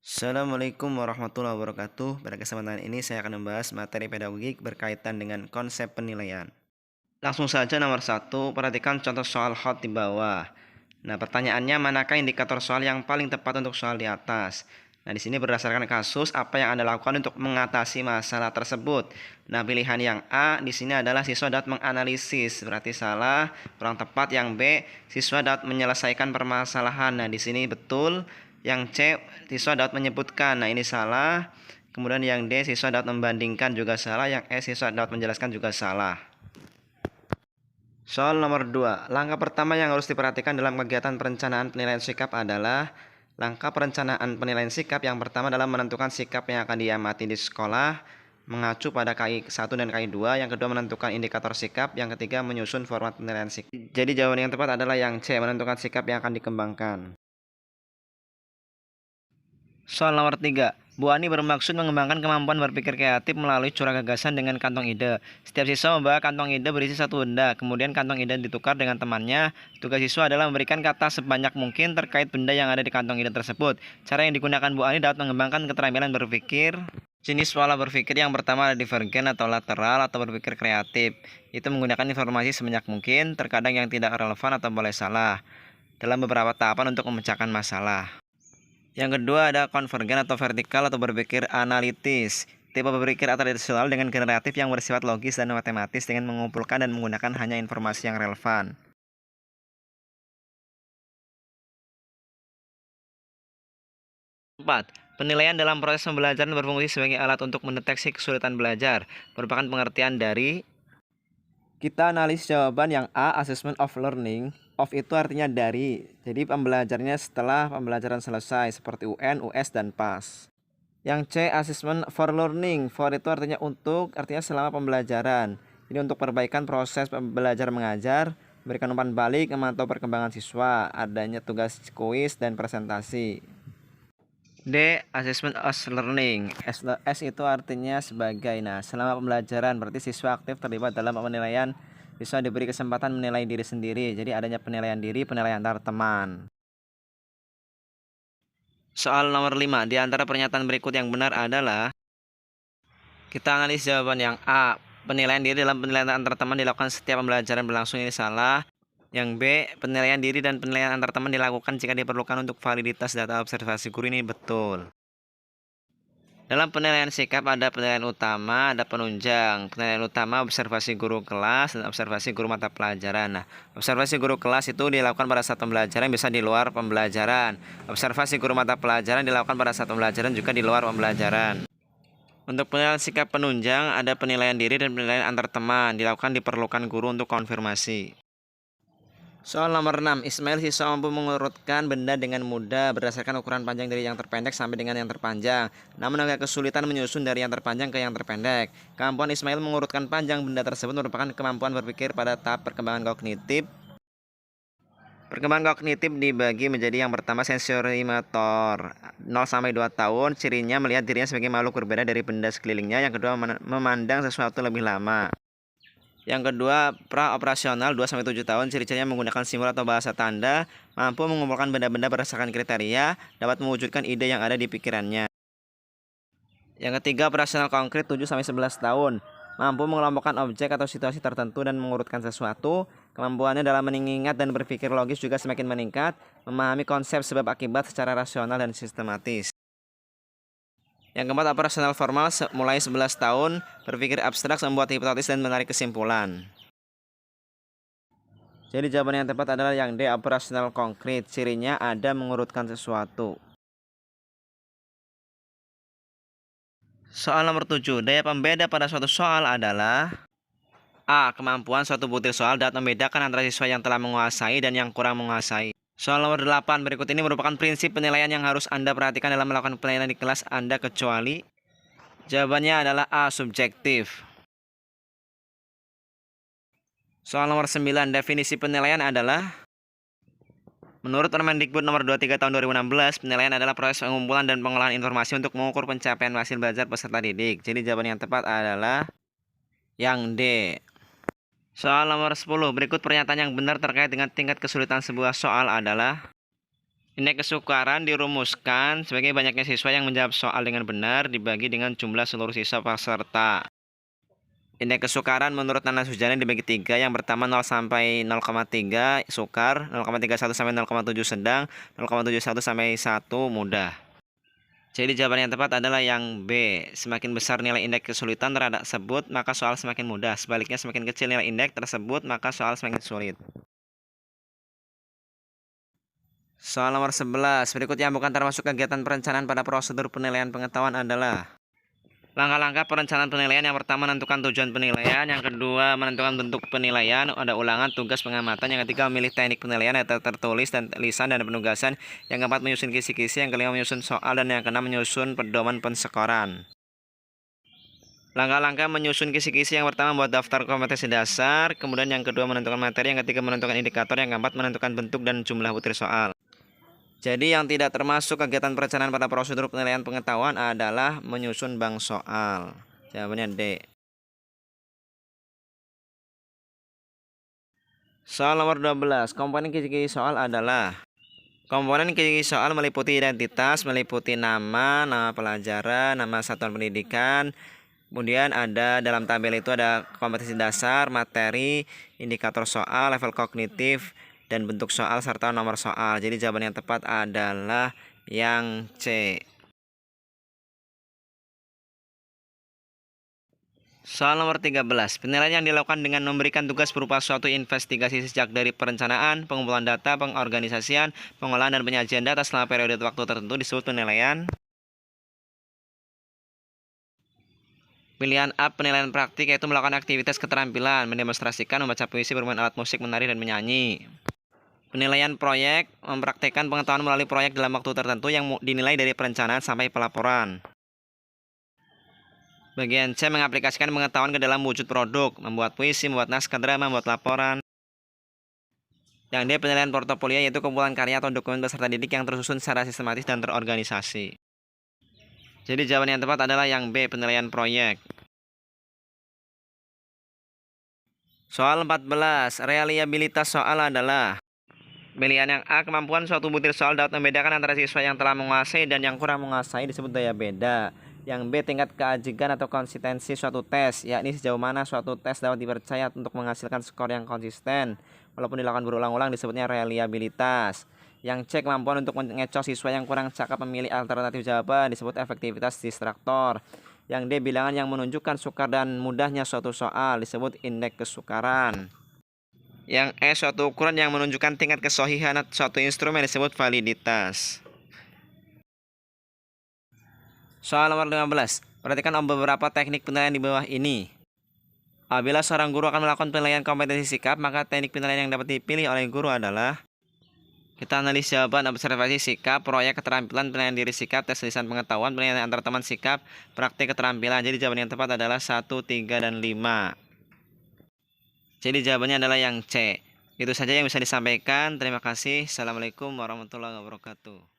Assalamualaikum warahmatullahi wabarakatuh. Pada kesempatan ini saya akan membahas materi pedagogik berkaitan dengan konsep penilaian. Langsung saja nomor satu, perhatikan contoh soal hot di bawah. Nah, pertanyaannya manakah indikator soal yang paling tepat untuk soal di atas? Nah, di sini berdasarkan kasus apa yang Anda lakukan untuk mengatasi masalah tersebut. Nah, pilihan yang A di sini adalah siswa dapat menganalisis, berarti salah. Kurang tepat yang B, siswa dapat menyelesaikan permasalahan. Nah, di sini betul. Yang C, siswa dapat menyebutkan. Nah, ini salah. Kemudian yang D, siswa dapat membandingkan juga salah. Yang E, siswa dapat menjelaskan juga salah. Soal nomor 2. Langkah pertama yang harus diperhatikan dalam kegiatan perencanaan penilaian sikap adalah langkah perencanaan penilaian sikap yang pertama adalah menentukan sikap yang akan diamati di sekolah, mengacu pada KI 1 dan KI 2. Yang kedua menentukan indikator sikap. Yang ketiga menyusun format penilaian sikap. Jadi jawaban yang tepat adalah yang C, menentukan sikap yang akan dikembangkan. Soal nomor 3. Bu Ani bermaksud mengembangkan kemampuan berpikir kreatif melalui curah gagasan dengan kantong ide. Setiap siswa membawa kantong ide berisi satu benda, kemudian kantong ide ditukar dengan temannya. Tugas siswa adalah memberikan kata sebanyak mungkin terkait benda yang ada di kantong ide tersebut. Cara yang digunakan Bu Ani dapat mengembangkan keterampilan berpikir. Jenis pola berpikir yang pertama ada divergen atau lateral atau berpikir kreatif. Itu menggunakan informasi sebanyak mungkin, terkadang yang tidak relevan atau boleh salah, dalam beberapa tahapan untuk memecahkan masalah. Yang kedua ada konvergen atau vertikal atau berpikir analitis. Tipe berpikir tradisional dengan generatif yang bersifat logis dan matematis dengan mengumpulkan dan menggunakan hanya informasi yang relevan. 4. Penilaian dalam proses pembelajaran berfungsi sebagai alat untuk mendeteksi kesulitan belajar. Merupakan pengertian dari kita analis jawaban yang A, assessment of learning. Of itu artinya dari. Jadi pembelajarannya setelah pembelajaran selesai seperti UN, US, dan PAS. Yang C, assessment for learning. For itu artinya untuk, artinya selama pembelajaran. Ini untuk perbaikan proses belajar mengajar, memberikan umpan balik, memantau perkembangan siswa, adanya tugas kuis dan presentasi. D, assessment as learning. S itu artinya sebagai. Nah, selama pembelajaran berarti siswa aktif terlibat dalam penilaian. Siswa diberi kesempatan menilai diri sendiri. Jadi adanya penilaian diri, penilaian antar teman. Soal nomor 5. Di antara pernyataan berikut yang benar adalah kita analis jawaban yang A. Penilaian diri dalam penilaian antar teman dilakukan setiap pembelajaran berlangsung, ini salah. Yang B. Penilaian diri dan penilaian antar teman dilakukan jika diperlukan untuk validitas data observasi guru, ini betul. Dalam penilaian sikap ada penilaian utama, ada penunjang. Penilaian utama observasi guru kelas dan observasi guru mata pelajaran. Nah, observasi guru kelas itu dilakukan pada saat pembelajaran, bisa di luar pembelajaran. Observasi guru mata pelajaran dilakukan pada saat pembelajaran, juga di luar pembelajaran. Untuk penilaian sikap penunjang ada penilaian diri dan penilaian antar teman, dilakukan diperlukan guru untuk konfirmasi. Soal nomor 6. Ismail siswa mampu mengurutkan benda dengan mudah berdasarkan ukuran panjang dari yang terpendek sampai dengan yang terpanjang. Namun agak kesulitan menyusun dari yang terpanjang ke yang terpendek. Kemampuan Ismail mengurutkan panjang benda tersebut merupakan kemampuan berpikir pada tahap perkembangan kognitif. Perkembangan kognitif dibagi menjadi yang pertama sensorimotor 0 sampai 2 tahun, cirinya melihat dirinya sebagai makhluk berbeda dari benda sekelilingnya. Yang kedua memandang sesuatu lebih lama. Yang kedua, pra-operasional 2-7 tahun, ciri-cirinya menggunakan simbol atau bahasa tanda, mampu mengumpulkan benda-benda berdasarkan kriteria, dapat mewujudkan ide yang ada di pikirannya. Yang ketiga, operasional konkret 7-11 tahun, mampu mengelompokkan objek atau situasi tertentu dan mengurutkan sesuatu. Kemampuannya dalam mengingat dan berpikir logis juga semakin meningkat, memahami konsep sebab akibat secara rasional dan sistematis. Yang keempat, operasional formal mulai 11 tahun, berpikir abstrak, membuat hipotesis dan menarik kesimpulan. Jadi jawaban yang tepat adalah yang D, operasional konkret. Cirinya ada mengurutkan sesuatu. Soal nomor 7. Daya pembeda pada suatu soal adalah A. Kemampuan suatu butir soal dapat membedakan antara siswa yang telah menguasai dan yang kurang menguasai. Soal nomor 8. Berikut ini merupakan prinsip penilaian yang harus Anda perhatikan dalam melakukan penilaian di kelas Anda, kecuali jawabannya adalah A. Subjektif. Soal nomor 9. Definisi penilaian adalah menurut Permendikbud nomor 23 tahun 2016, penilaian adalah proses pengumpulan dan pengolahan informasi untuk mengukur pencapaian hasil belajar peserta didik. Jadi jawaban yang tepat adalah yang D. Soal nomor 10. Berikut pernyataan yang benar terkait dengan tingkat kesulitan sebuah soal adalah Indeks kesukaran dirumuskan sebagai banyaknya siswa yang menjawab soal dengan benar dibagi dengan jumlah seluruh siswa peserta. Indeks kesukaran menurut Nana Sujana dibagi 3. Yang pertama 0 sampai 0,3 sukar, 0,31 sampai 0,7 sedang, 0,71 sampai 1 mudah. Jadi jawaban yang tepat adalah yang B. Semakin besar nilai indeks kesulitan tersebut, maka soal semakin mudah. Sebaliknya, semakin kecil nilai indeks tersebut, maka soal semakin sulit. Soal nomor 11. Berikut yang bukan termasuk kegiatan perencanaan pada prosedur penilaian pengetahuan adalah langkah-langkah perencanaan penilaian. Yang pertama, menentukan tujuan penilaian. Yang kedua, menentukan bentuk penilaian. Ada ulangan, tugas, pengamatan. Yang ketiga, memilih teknik penilaian atau tertulis dan lisan dan penugasan. Yang keempat, menyusun kisi-kisi. Yang kelima, menyusun soal. Dan yang keenam, menyusun pedoman penskoran. Langkah-langkah menyusun kisi-kisi. Yang pertama, membuat daftar kompetensi dasar. Kemudian yang kedua, menentukan materi. Yang ketiga, menentukan indikator. Yang keempat, menentukan bentuk dan jumlah butir soal. Jadi yang tidak termasuk kegiatan perencanaan pada prosedur penilaian pengetahuan adalah menyusun bank soal. Jawabannya D. Soal nomor 12. Komponen kisi-kisi soal adalah komponen kisi-kisi soal meliputi identitas, meliputi nama pelajaran, nama satuan pendidikan. Kemudian ada dalam tabel itu ada kompetensi dasar, materi, indikator soal, level kognitif, dan bentuk soal serta nomor soal. Jadi jawaban yang tepat adalah yang C. Soal nomor 13. Penilaian yang dilakukan dengan memberikan tugas berupa suatu investigasi sejak dari perencanaan, pengumpulan data, pengorganisasian, pengolahan dan penyajian data selama periode waktu tertentu disebut penilaian. Pilihan A, penilaian praktik, yaitu melakukan aktivitas keterampilan, mendemonstrasikan, membaca puisi, bermain alat musik, menari, dan menyanyi. Penilaian proyek, mempraktekkan pengetahuan melalui proyek dalam waktu tertentu yang dinilai dari perencanaan sampai pelaporan. Bagian C, mengaplikasikan pengetahuan ke dalam wujud produk, membuat puisi, membuat naskah drama, membuat laporan. Yang D, penilaian portofolio, yaitu kumpulan karya atau dokumen peserta didik yang tersusun secara sistematis dan terorganisasi. Jadi jawaban yang tepat adalah yang B, penilaian proyek. Soal 14. Reliabilitas soal adalah pilihan yang A, kemampuan suatu butir soal dapat membedakan antara siswa yang telah menguasai dan yang kurang menguasai disebut daya beda. Yang B, tingkat keajikan atau konsistensi suatu tes, yakni sejauh mana suatu tes dapat dipercaya untuk menghasilkan skor yang konsisten walaupun dilakukan berulang-ulang disebutnya reliabilitas. Yang C, kemampuan untuk mengecoh siswa yang kurang cakap memilih alternatif jawaban disebut efektivitas distraktor. Yang D, bilangan yang menunjukkan sukar dan mudahnya suatu soal disebut indeks kesukaran. Yang E, suatu ukuran yang menunjukkan tingkat kesohihan suatu instrumen disebut validitas. Soal nomor 15. Perhatikan beberapa teknik penilaian di bawah ini. Apabila seorang guru akan melakukan penilaian kompetensi sikap, maka teknik penilaian yang dapat dipilih oleh guru adalah kita analis jawaban, observasi sikap, proyek keterampilan, penilaian diri sikap, tes lisan pengetahuan, penilaian antar teman sikap, praktik keterampilan. Jadi jawaban yang tepat adalah 1, 3, dan 5. Jadi jawabannya adalah yang C. Itu saja yang bisa disampaikan. Terima kasih. Assalamualaikum warahmatullahi wabarakatuh.